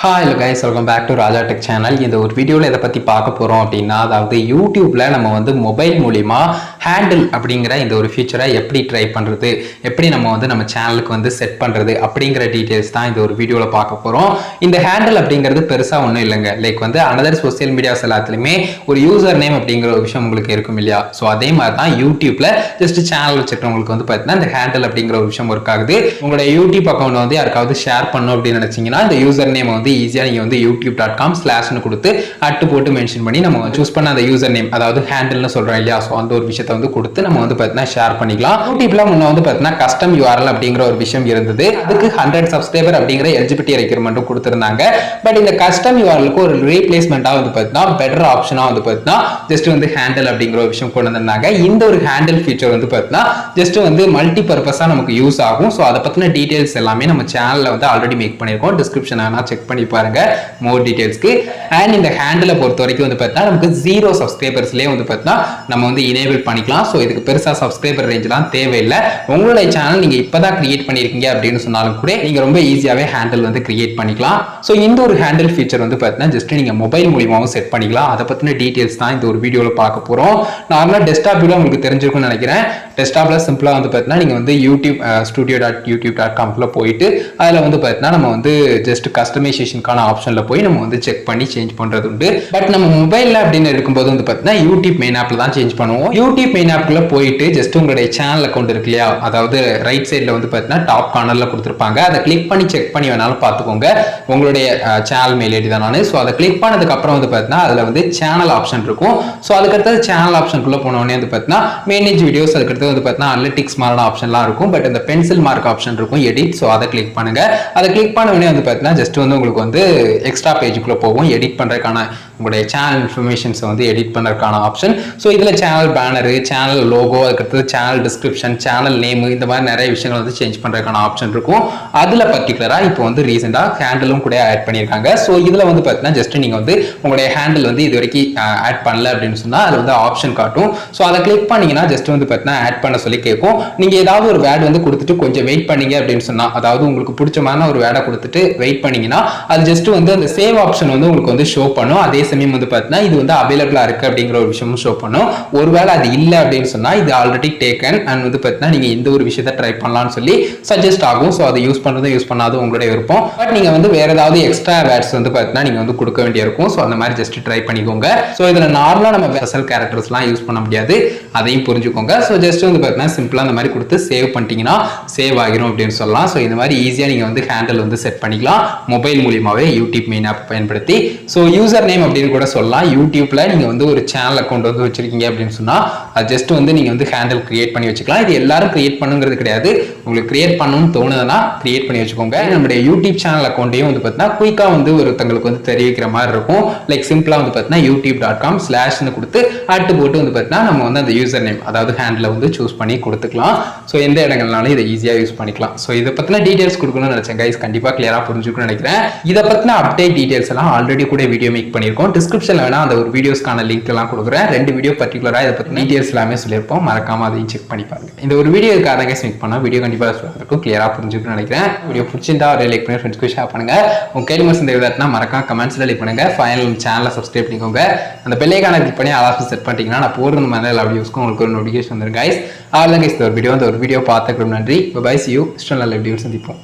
Hi hello guys, welcome back to Raja Tech channel. இந்த ஒரு வீடியோல எதை பத்தி பார்க்க போறோம் அப்படின்னா, அதாவது YouTubeல நம்ம வந்து மொபைல் மூலமா ஹேண்டில் அப்படிங்கிற இந்த ஒரு ஃபீச்சரை எப்படி ட்ரை பண்றது, எப்படி நம்ம சேனலுக்கு வந்து செட் பண்றது அப்படிங்கிற டீடைல்ஸ் தான் இந்த ஒரு வீடியோல பார்க்க போறோம். இந்த ஹேண்டில் அப்படிங்கிறது பெருசா ஒண்ணும் இல்லைங்க. லைக் வந்து another சோஷியல் மீடியாஸ் எல்லாத்துலயுமே ஒரு யூசர் நேம் அப்படிங்கிற ஒரு விஷயம் உங்களுக்கு இருக்கும் இல்லையா? ஸோ அதே மாதிரி தான் YouTubeல ஜஸ்ட் சேனல் வச்சிருக்கவங்களுக்கு வந்து பார்த்தீங்கன்னா இந்த ஹேண்டில் அப்படிங்கிற ஒரு விஷயம் ஒர்க் ஆகுது. உங்களுடைய YouTube அக்கௌண்ட் வந்து யாருக்காவது ஷேர் பண்ணணும் அப்படின்னு நினைச்சீங்கன்னா இந்த யூசர் நேம் வந்து ஈஸியா நீங்க வந்து youtube.com/னு கொடுத்து அட்டு போட்டு மென்ஷன் பண்ணி நம்ம சூஸ் பண்ண அந்த யூசர் நேம் அதாவது ஹேண்டில்னு சொல்றோம் இல்லையா? சோ அந்த ஒரு விஷயத்தை வந்து கொடுத்து நம்ம வந்து பார்த்தீங்கன்னா ஷேர் பண்ணிக்கலாம். YouTubeல முன்ன வந்து பார்த்தீங்கன்னா கஸ்டம் URL அப்படிங்கிற ஒரு விஷயம் இருந்தது. அதுக்கு 100 சப்ஸ்கிரைபர் அப்படிங்கிற எலிஜிபிலிட்டி ரெக்யர்மென்ட் கொடுத்திருந்தாங்க. பட் இந்த கஸ்டம் URLக்கு ஒரு ரீப்ளேஸ்மெண்டா வந்து பார்த்தீங்கன்னா பெட்டர் ஆப்ஷனா வந்து பார்த்தீங்கன்னா ஜஸ்ட் வந்து ஹேண்டில் அப்படிங்கிற ஒரு விஷயம் கொண்டு வந்தாங்க. இந்த ஒரு ஹேண்டில் ஃபீச்சர் வந்து பார்த்தீங்கன்னா ஜஸ்ட் வந்து மல்டி பர்பஸா நமக்கு யூஸ் ஆகும். சோ அத பத்தின டீடைல்ஸ் எல்லாமே நம்ம சேனல்ல வந்து ஆல்ரெடி மேக் பண்ணிருக்கோம். டிஸ்கிரிப்ஷன் வேணா செக் பண்ணி பாருங்க மோர் டீடைல்ஸ்க்கு. அண்ட் இந்த ஹேண்டிலை பொறுத்த வரைக்கும் வந்து பார்த்தா நமக்கு 0 சப்ஸ்கிரைபர்ஸ்லயே வந்து பார்த்தா நம்ம வந்து எனேபிள் பண்ணிக்கலாம். ஸோ இதுக்கு பெருசா சப்ஸ்கிரைபர் ரேஞ்ச்லாம் தேவையில்லை. உங்களுடைய சேனல் நீங்க இப்பதான் கிரியேட் பண்ணிருக்கீங்க அப்படின்னு சொன்னாலும் கூட நீங்க ரொம்ப ஈஸியாவே ஹேண்டில் வந்து கிரியேட் பண்ணிக்கலாம். ஸோ இந்த ஒரு ஹேண்டில் ஃபீச்சர் வந்து பார்த்தீங்கன்னா ஜஸ்ட் நீங்க மொபைல் மூலியமாவும் செட் பண்ணிக்கலாம். அதை பத்தின டீடைல்ஸ் தான் இந்த ஒரு வீடியோல பார்க்க போறோம். நார்மலா டெஸ்க்டாப்ல உங்களுக்கு தெரிஞ்சிருக்கும்னு நினைக்கிறேன். டெஸ்க்டாப்ல சிம்பிளா வந்து பார்த்தீங்கன்னா நீங்க வந்து YouTube studio.youtube.com போயிட்டு அதுல வந்து பார்த்தீங்கன்னா நம்ம வந்து ஜஸ்ட் கஸ்டமைசேஷனுக்கான ஆப்ஷன்ல போய் நம்ம வந்து செக் பண்ணி சேஞ்ச் பண்றது உண்டு. பட் நம்ம மொபைல்ல அப்படின்னு இருக்கும்போது வந்து பார்த்தீங்கன்னா யூடியூப் மெயின் ஆப்ல தான் சேஞ்ச் பண்ணுவோம். யூடியூப் மெயின் ஆப்ல போயிட்டு ஜஸ்ட் உங்களுடைய சேனல் அக்கௌண்ட் இருக்கு இல்லையா? அதாவது ரைட் சைட்ல வந்து பார்த்தீங்கன்னா டாப் கார்னர்ல கொடுத்துருப்பாங்க. அதை கிளிக் பண்ணி செக் பண்ணி வேணாலும் பார்த்துக்கோங்க. உங்களுடைய சேனல் மெயில் ஐடி தான். ஸோ அதை கிளிக் பண்ணதுக்கு அப்புறம் வந்து பார்த்தீங்கன்னா அதுல வந்து சேனல் ஆப்ஷன் இருக்கும். ஸோ அதுக்கடுத்தது சேனல் ஆப்ஷனுக்குள்ள போனோடனே வந்து பார்த்தீங்கன்னா மேனேஜ் வீடியோஸ், அதுக்கடுத்து வந்து பார்த்தீங்கன்னா அனலிட்டிக்ஸ் மாதிரியான ஆப்ஷன்லாம் இருக்கும். பட் இந்த பென்சில் மார்க் ஆப்ஷன் இருக்கும், எடிட். ஸோ அதை கிளிக் பண்ணுங்க. அதை கிளிக் பண்ண உடனே வந்து பார்த்தீங்கன்னா ஜஸ்ட் வந்து உங்களுக்கு வந்து எக்ஸ்ட்ரா பேஜுக்குள்ள போகும். எடிட் பண்றதுக்கான உங்களுடைய சேனல் இன்ஃபர்மேஷன்ஸை வந்து எடிட் பண்றதுக்கான ஆப்ஷன். ஸோ இதுல சேனல் பேனரு, சேனல் லோகோ, அதுக்கடுத்து சேனல் டிஸ்கிரிப்ஷன், சேனல் நேம், இந்த மாதிரி நிறைய விஷயங்கள் வந்து சேஞ்ச் பண்றதுக்கான ஆப்ஷன் இருக்கும். அதுல பர்டிகுலரா இப்போ வந்து ரீசெண்டா ஹேண்டிலும் கூட ஆட் பண்ணியிருக்காங்க. ஸோ இதுல வந்து பார்த்தீங்கன்னா ஜஸ்ட் நீங்க வந்து உங்களுடைய ஹேண்டில் வந்து இது வரைக்கும் ஆட் பண்ணல அப்படின்னு சொன்னா அது வந்து ஆப்ஷன் காட்டும். ஸோ அதை கிளிக் பண்ணீங்கன்னா ஜஸ்ட் வந்து பார்த்தீங்கன்னா ஆட் பண்ண சொல்லி கேட்கும். நீங்க ஏதாவது ஒரு வேர்ட் வந்து கொடுத்துட்டு கொஞ்சம் வெயிட் பண்ணீங்க அப்படின்னு சொன்னா, அதாவது உங்களுக்கு பிடிச்ச மாதிரி ஒரு வேர்டை கொடுத்துட்டு வெயிட் பண்ணீங்கன்னா அது ஜஸ்ட் வந்து அந்த சேவ் ஆப்ஷன் வந்து உங்களுக்கு வந்து ஷோ பண்ணும். அதே சமயம் வந்து பார்த்தீங்கன்னா இது வந்து அவைலபிளா இருக்கு அப்படிங்கிற ஒரு விஷயமும் ஷோ பண்ணும். ஒருவேளை அது இல்லை அப்படின்னு சொன்னா இது ஆல்ரெடி டேக்கன் அண்ட் வந்து பார்த்தீங்கன்னா நீங்க இந்த ஒரு விஷயத்தை ட்ரை பண்ணலாம்னு சொல்லி சஜஸ்ட் ஆகும். ஸோ அதை யூஸ் பண்றதும் யூஸ் பண்ணாதும் உங்களுடைய விருப்பம். பட் நீங்க வந்து வேற ஏதாவது எக்ஸ்ட்ரா வேர்ட்ஸ் வந்து பார்த்தீங்கன்னா நீங்க வந்து கொடுக்க வேண்டியிருக்கும். ஸோ அந்த மாதிரி ஜஸ்ட் ட்ரை பண்ணிக்கோங்க. ஸோ இதுல நார்மலா நம்ம ஸ்பெஷல் கேரக்டர்ஸ்லாம் யூஸ் பண்ண முடியாது, அதையும் புரிஞ்சுக்கோங்க. ஸோ ஜஸ்ட் வந்து பார்த்தீங்கன்னா சிம்பிளா அந்த மாதிரி கொடுத்து சேவ் பண்ணிட்டீங்கன்னா சேவ் ஆகிரும் அப்படின்னு சொல்லலாம். ஸோ இந்த மாதிரி ஈஸியா நீங்க வந்து ஹேண்டில் வந்து செட் பண்ணிக்கலாம் மொபைல் மூலியமாவே யூடியூப் மெயின் ஆப் பயன்படுத்தி. ஸோ யூசர் நேம் அப்படின்னு கூட சொல்லலாம். யூடியூப்ல நீங்க வந்து ஒரு சேனல் அக்கௌண்ட் வந்து வச்சிருக்கீங்க அப்படின்னு சொன்னா அது ஜஸ்ட் வந்து நீங்க வந்து ஹேண்டில் கிரியேட் பண்ணி வச்சுக்கலாம். இது எல்லாரும் கிரியேட் பண்ணுங்கிறது கிடையாது. உங்களுக்கு கிரியேட் பண்ணணும்னு தோணுதுன்னா கிரியேட் பண்ணி வச்சுக்கோங்க. நம்மளுடைய யூடியூப் சேனல் அக்கௌண்ட்டையும் வந்து பார்த்தீங்கன்னா குயிக்கா வந்து ஒருத்தங்களுக்கு வந்து தெரிவிக்கிற மாதிரி இருக்கும். லைக் சிம்பிளா வந்து பார்த்தீங்கன்னா youtube.com/னு கொடுத்து அட்டு போட்டு வந்து பார்த்தீங்கன்னா நம்ம வந்து அந்த யூசர் நேம் அதாவது ஹேண்டில் வந்து சூஸ் பண்ணி கொடுத்துக்கலாம். ஸோ எந்த இடங்கள்னாலும் இதை ஈஸியா யூஸ் பண்ணிக்கலாம். ஸோ இதை பத்தின டீடைல்ஸ் கொடுக்கணும்னு நினைச்சேன் கைஸ். கண்டிப்பா கிளியரா புரிஞ்சுக்கணும்னு நினைக்கிறேன். இதை பத்தின அப்டேட் டீடைல்ஸ் எல்லாம் ஆல்ரெடி கூட வீடியோ மேக் பண்ணிருக்கோம். டிஸ்கிரிப்ஷன்ல வேணா அந்த ஒரு வீடியோஸ்க்கான லிங்க் எல்லாம் கொடுக்குறேன். 2 வீடியோ பர்டிகுலரா இதை பத்தி டீடைல்ஸ் எல்லாமே சொல்லியிருப்போம். மறக்காம அதையும் செக் பண்ணி பாருங்க. இந்த ஒரு வீடியோ இருக்காத கைஸ் மேக் பண்ணா வீடியோ கண்டிப்பா இருக்கும், கிளியரா புரிஞ்சுக்கணும்னு நினைக்கிறேன். வீடியோ பிடிச்சிருந்தா ஒரு லைக் பண்ணி ஃப்ரெண்ட்ஸ்க்கு ஷேர் பண்ணுங்க. உங்க கேள்வி இந்த விதத்துல மறக்காம கமெண்ட்ஸ்ல லைக் பண்ணுங்க. ஃபைனல் சேனலை சப்ஸ்கிரைப் பண்ணிக்கோங்க. அந்த பெல் ஐகானை கிளிக் பண்ணி ஆல் ஆப்ஷன் செட் பண்ணிட்டீங்கன்னா நான் போடுற மாதிரி எல்லா வீடியோஸ்க்கும் உங்களுக்கு ஒரு நோட்டிஃபிகேஷன் வந்துரும் கைஸ். அவ்வளவுதான் கைஸ். இந்த ஒரு வீடியோ பார்த்துக்கிறோம். நன்றி. பை. See you. நல்ல வீடியோ சந்திப்போம்.